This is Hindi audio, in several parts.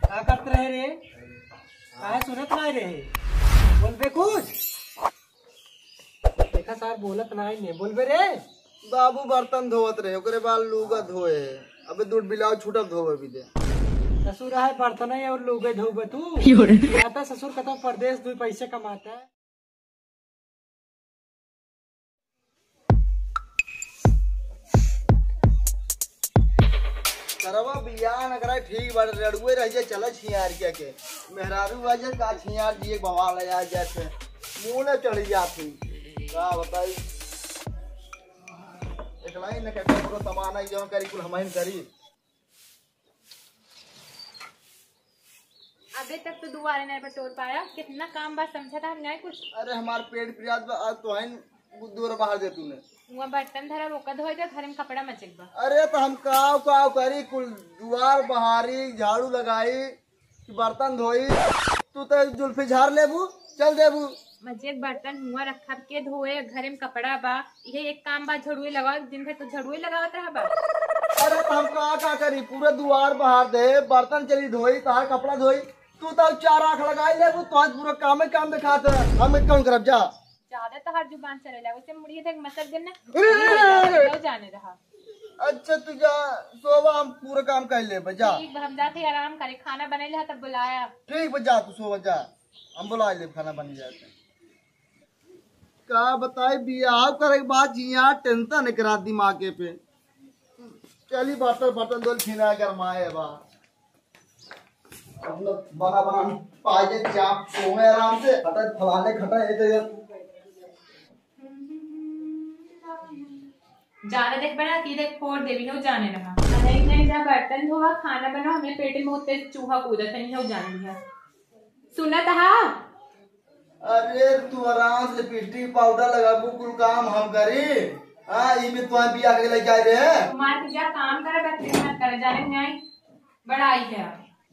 क्या करते रहे रे? काहे सुनत नहीं रहे? बोलबे कुछ। देखा सार बोलत नहीं बोलबे रे। बाबू बर्तन धोवत रहे ओकरे बाद लूगा धोए। अबे दूध बिलाव छूटब धोवे भी दे। ससुर है बर्तन है और लूगे धोबे तू। आता ससुर कतो परदेश दो पैसे कमाता है। करवा बियाह न कराए ठीक बात रड़ुए रह जाए चला छियार के मेहरारू बाजे का छियार जी बवाल आ जैसे मुंह न चढ़ जाती का बताई एकला ही न के पूरा तमाना जो करी कुल हमन करी। अबे तक तो दुआरे नहीं बटोर पाया। कितना काम बात समझा था हमने कुछ। अरे हमार पेट प्रियाज आज तो है दूर बाहर दे तूने वहाँ बर्तन धरा रोका धोए दे घर में कपड़ा मचक बा। अरे तो हम काव काव करी कुल दुआर बहारी झाड़ू लगाई बर्तन धोई तू तो जुल्फी झाड़ लेबू चल देबू। मजे बर्तन हुआ रखा के धोए घर में कपड़ा बा ये एक काम बा झड़ुए लगाओ दिन भर तो झड़ुए लगावत रहा बा। अरे तो हम का करी पूरे दुआर बहार दे बर्तन चली धोई तार कपड़ा धोई तू तो 4 आंख लगाई लेबू तो आज पूरा काम दिखाते हम कौन करब जा। ज्यादा तो हर जुबान चले लगा उसे मुड़िए तक मतलब दिन ना जाने रहा। अच्छा तू जा सोवा हम पूरा काम कर ले बजा। ठीक हम जाते आराम करे खाना बने ले तब बुलाया। ठीक बजा तू सोवा जा हम बुला ले खाना बन जाए। का बताए बियाह करे के बाद यहाँ टेंशन करा दिमाग पे चली बर्तन दो खिना गरमाए बा बना पाए चाप सोए आराम से हटा फलाने खटा जाने देख बना की देख फोड़ देवी हो जाने रहा। नहीं नहीं जब बर्तन धोआ खाना बना हमें पेट में होते चूहा कूदा था नहीं हो जाने दिया सुना था। अरे तू आराम से लिपस्टिक पाउडर लगा कुल काम हम करी। हाँ इमे तो बिया के लेके आए रहे मार के जा काम करे बच्चे मत करे जाने नहीं बड़ाई है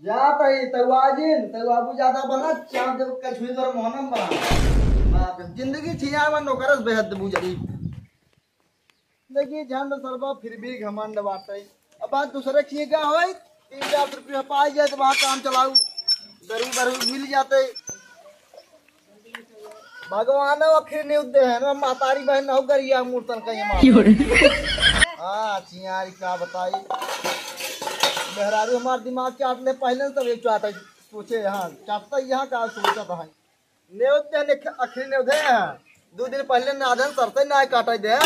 जा तई तवाजिन तवाबू ज्यादा बना चाप जब कछुई कर मोहनम बना जिंदगी छिया में नौकरस बेहद बुझरी देखिए झंड सरबा फिर भी घमंड बाटे। अब बात दूसरे खिए का होई 3-4 रुपया पाई जाए तो वहाँ काम चलाऊ गरीब मिल जाते भगवान आखिर नहीं उदे है ना मातारी बहन हो गरिया मूर्तन का ये हाँ चियारी का बताई मेहरारू हमार दिमाग चाट ले पहले तब एक चाट सोचे यहाँ चाटता यहाँ का सोचा था नेवदे आखिर नेवदे 2 दिन पहले नाधन सरते ना काटे दे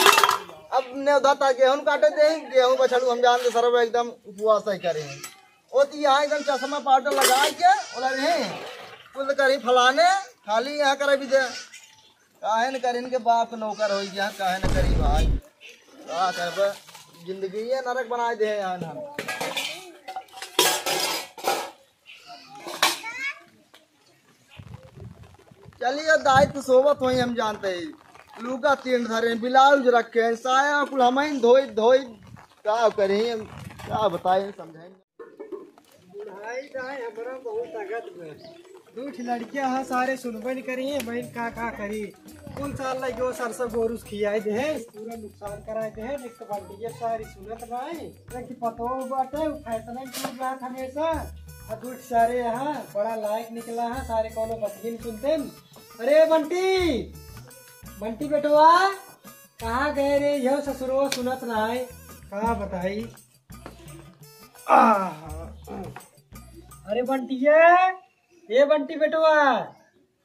अब नेवदा था गेहूं काटे दे गेहूं बछड़ू हम जान दे सर्व एकदम उपवास ही करे ओ तो यहाँ एकदम चश्मा पाउडर लगा के बोला रहे कुल करी फलाने खाली यहाँ करे भी दे काहे न करी इनके बाप नौकर हो गया काहे न करी भाई का करबे जिंदगी ये नरक बना दे यहाँ ना। चलिए दायित्व सोबत हो हम जानते हैं लूका 3 धरे ब्लाउज रखे साया कुल हम धोई क्या करें क्या बताए समझाएं। बुढ़ाई जाए हमारा बहुत ताकत में 2 लड़कियां हैं सारे सुनबे नहीं करी है बहन का करी कौन साल लगे सरसों गोरुस खियाए दे पूरा नुकसान कराए दे एक तो बंटी सारी सुनत नहीं कि पतो बाटे फैसला की बात हमेशा अदूठ सारे यहाँ बड़ा लायक निकला है सारे कोनो बतगिन सुनते। अरे बंटी बेटवा कहाँ गए रे यह ससुरो सुनत ना है कहाँ बताई। अरे बंटी ये बंटी बेटवा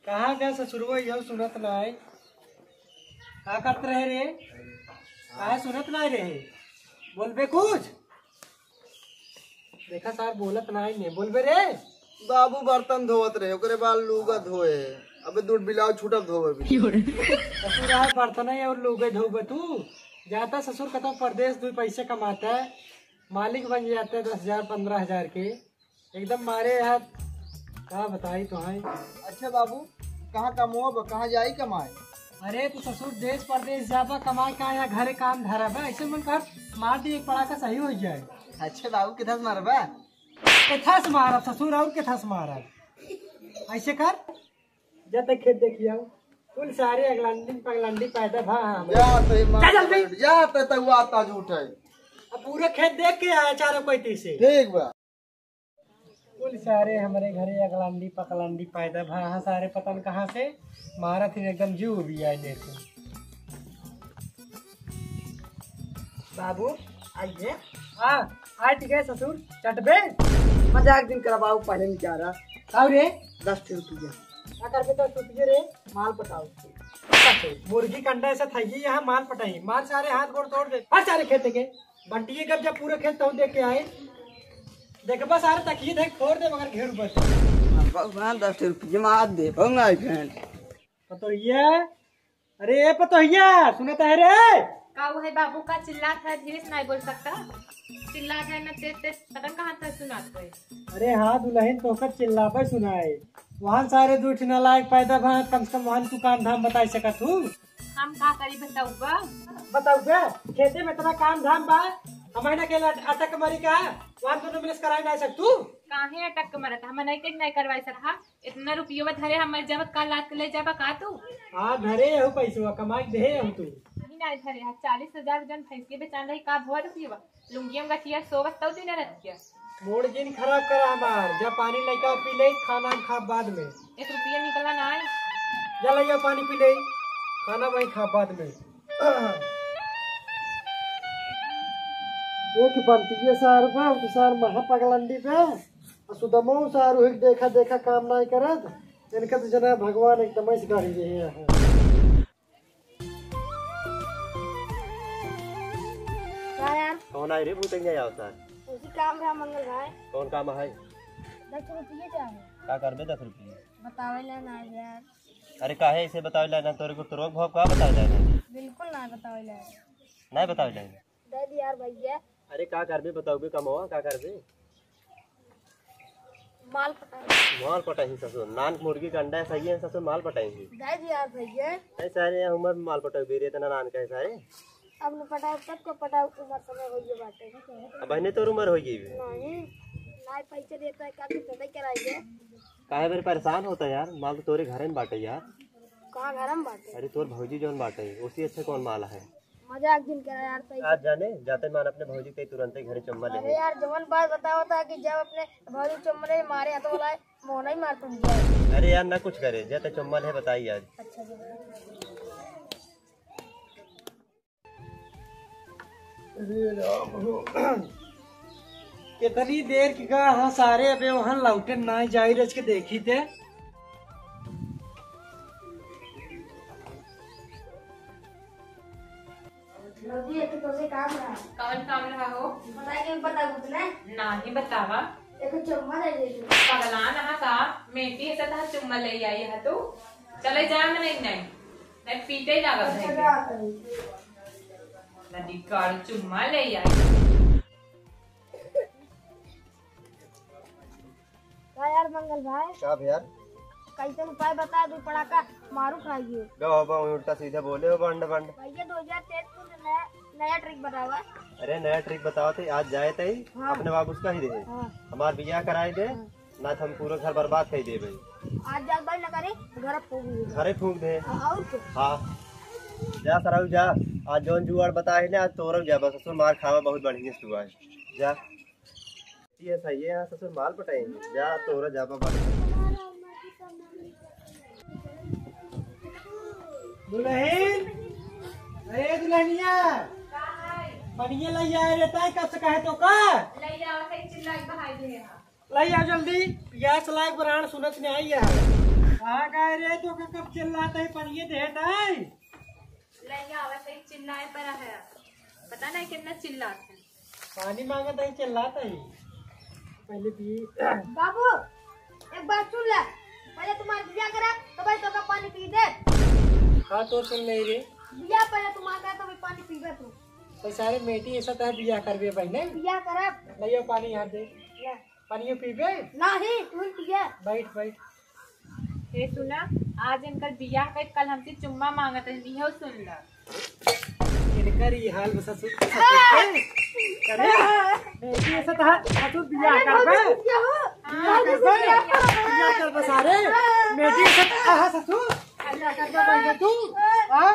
कहाँ गए ससुरो यह सुनत ना है क्या करते रहे रे? कहाँ सुनत ना रहे? बोलबे कुछ। देखा सार बोलत नहीं बोलबे रे। बाबू बर्तन धोवत रहे ओकरे बाद लूगा धोए अबे दूध बिलाव छूटब धोवे भी ससुर है बर्तन है और लूगे धोबे तू जाता ससुर कतो परदेश 2 पैसे कमाता है मालिक बन जाते 10,000-15,000 के एकदम मारे है कहा बताई तो है। अच्छा बाबू कहाँ कमाओ कहाँ जाई कमाए? अरे तू ससुर देश परदेश जाता कमाए का यहाँ घरे काम धरा है ऐसे मन कर मार दी एक पड़ा का सही हो जाए। अच्छा बाबू कितना मारबा? किथा से मारब ससुर और किथा से मारब ऐसे कर जब खेत देखिए कुल सारे अगलंडी पगलंडी पैदा भा जा तो आता झूठ है अब पूरे खेत देख के आया चारों कोई से ठीक बा कुल सारे हमारे घरे अगलंडी पकलंडी पैदा भा सारे पतन कहाँ से मारा थी एकदम जीव भी आए देखो। बाबू आइए। हाँ आए ठीक है ससुर चटबे मजाक दिन करवाओ पहले में क्या रहा। आओ रे 10 रुपये क्या करके 10 रुपये रे माल पटाओ। मुर्गी का अंडा ऐसा थाई यहाँ माल पटाई माल सारे हाथ गोड़ तोड़ दे हर सारे खेत के बंटिए कब जब पूरे खेत तो देख के आए देख बस सारे तकिए देख फोड़ दे मगर घेर बस 10 रुपये मार दे पतोहिया। अरे पतोहिया सुने तो है रे का वो है बाबू का चिल्लात है, धीरे से नहीं बोल सकता। चिल्लात है ना तेज तेज, पता कहाँ तक सुनात है। अरे हाँ दुल्हन तोकर चिल्लावे सुनाए वहाँ सारे दूठ न लायक पैदा भा कम से कम वहाँ तू काम धाम बताई सकत हूँ। हम का करी बताऊगा। बताऊगा खेते में इतना काम धाम बा हमारे ना केला अटक मरी का वहाँ दोनों मिलस कराई नहीं सकतू। काहे अटक मरत हम नहीं करवाई सका। इतना रुपयो में धरे हम जब का लात ले जाबा का तू। हाँ धरे हो पैसा कमाई दे हो तू नहीं धरे 40,000 जन भैंस के बेचान रही का भर रुपया लुंगियम गठिया सोबत तौ दिन रत किया मोड़ जिन खराब करा हमार जब पानी लइका पी ले खाना खा बाद में 1 रुपया निकला ना जा लइका पानी पी ले खाना वही खा बाद में। एक बंटिए सार पे तो सार महा पगलंडी पे सुदमो सार हुई देखा देखा काम नहीं करत इनका तो जना भगवान एकदम इस गाड़ी है। कौन आए रे भूतेंगे या होता है उसी काम रहा मंगल भाई। कौन काम है 10 रुपये चाहिए क्या कर बे 10 रुपये बतावे लेना यार। अरे काहे इसे बतावे लेना तोरे को तो रोक भोग का बतावे लेना बिल्कुल ना बतावे लेना नहीं बतावे लेना दे दी यार भैया। अरे क्या कर बे बताओगे कम हुआ क्या कर बे माल पटावे माल पटाई ससुर नान मुर्गी का अंडा सही है ससुर माल पटाएंगे दे दी यार भैया। ऐ सारे उम्र में माल पटाओ बेरे इतना नान का है सारे अब न पटाओ तब को पटाओ उम्र समय हो गई बाटे अब बहने तो उम्र हो गई नहीं ना पैसे देता है क्या कुछ नहीं कराएंगे। काहे बारे परेशान होता यार माल तो तोरे घर में बाटे यार। कहाँ घर में बाटे अरे तोर भौजी जोन बाटे उसी अच्छे कौन माल है मजाक दिन करा यार पैसे। आज जाने जाते मान अपने भौजी के तुरंत ही घर चम्मा ले अरे यार जवन बात बताओ था कि जब अपने भालू चमड़े मारे हाथों वाला मोहना ही मार तुम जाए। अरे यार ना कुछ करे जाते चम्मा है बताइए आज अच्छा कितनी देर की का हाँ सारे अबे वहाँ लौटे ना जाई रच के देखी थे। नदी एक तो से काम रहा कौन काम रहा हो बताइए बता बुतने ना ही बतावा। एक चम्मा दे दे पगला ना का मेटी ऐसा था चुम्मा ले आई है तू चले जा मैं नहीं पीटे जागा भाई नदी कार चुम्मा ले आई। यार मंगल भाई क्या यार कैसे उपाय बता दो पड़ाका मारू खाइए। गो उल्टा सीधा बोले हो बंड बंड भैया 2023 में नया ट्रिक बतावा। अरे नया ट्रिक बताओ थे आज जाए थे हाँ। अपने बाबू उसका ही दे हाँ। हमार बियाह कराए दे ना तो हम पूरा घर बर्बाद कर दे भाई। आज जाग भाई न करे घर फूक घरे फूक दे और क्या? हाँ जा सराऊ जा आज जौन जुआड़ बताए ना आज तोरक जा बस ससुर मार खावा बहुत बढ़िया तू आज जा ये सही है यहाँ ससुर माल पटाएंगे जा तोरा जा दुल्हन अरे दुल्हनिया बढ़िया लई आए रहता है कब से कहे तो का ले जाओ सही चिल्ला के बहाई दे लई आ जल्दी प्यास लायक बरान सुनत नहीं आई है कहाँ गए रे तो कब चिल्लाता है पनिए देता है ले जाओ सही चिल्लाए पर है पता नहीं कितना चिल्लाते हैं। पानी मांगता है चिल्लाता है पहले पी बाबू एक बात सुन ले पहले तुम्हारा बिया करा तो भाई तो का पानी पी दे। हाँ तो सुन नहीं रे बिया पहले तुम्हारा तो भाई पानी पी तू तो सारे मेटी ऐसा तो बिया कर बे बहने बिया करा लइयो पानी यहाँ दे पानी पीबे नहीं तू पिया बैठ बैठ ये सुना आज इनका बियाह पे कल हमसे चुम्मा मांगत रही है सुन ला इनकर ये हाल बस ससुर करे मेटी ऐसा तो ससुर बिया कर बे बिया कर बे सारे मेटी ऐसा आहा ससुर बिया कर बे बहने तू हाँ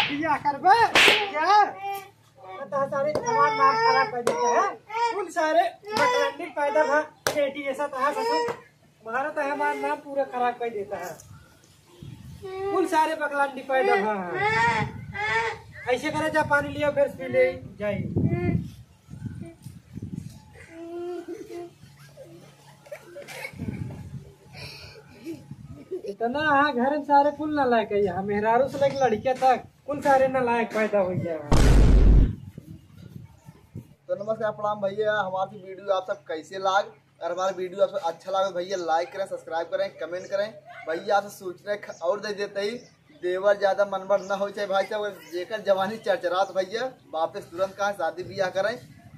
बिया कर बे क्या सारे हमारा नाम खराब कर देता है उन सारे बकरंडी पैदा भा बेटी ऐसा तो है ससुर, तुम्हारा तो हमारा नाम पूरा खराब कर देता है। कुल सारे बकला डिपेंड है। ऐसे करे जा पानी लिया फिर पी ले जाए। इतना हाँ घर में सारे कुल नालायक है यहाँ, मेहरारू से लेकर लड़कियां तक कुल सारे नालायक पैदा हो गया। तो नमस्कार प्रणाम भैया, हमारी वीडियो आप सब कैसे लाग, अगर हमारा वीडियो आपको अच्छा लगे भैया लाइक करें, सब्सक्राइब करें, कमेंट करें। भैया आपसे सोच रहे और दे देते ही देवर ज्यादा मनबर न हो चाहे भाई साहब, जेकर जवानी चरचरात भैया वापस तुरंत कहा शादी ब्याह करें।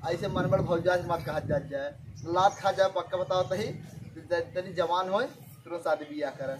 ऐसे मनबर भौजा से मत कहा जाए, लात खा जाए पक्का बताओ तही जवान हो तुरंत शादी ब्याह करें।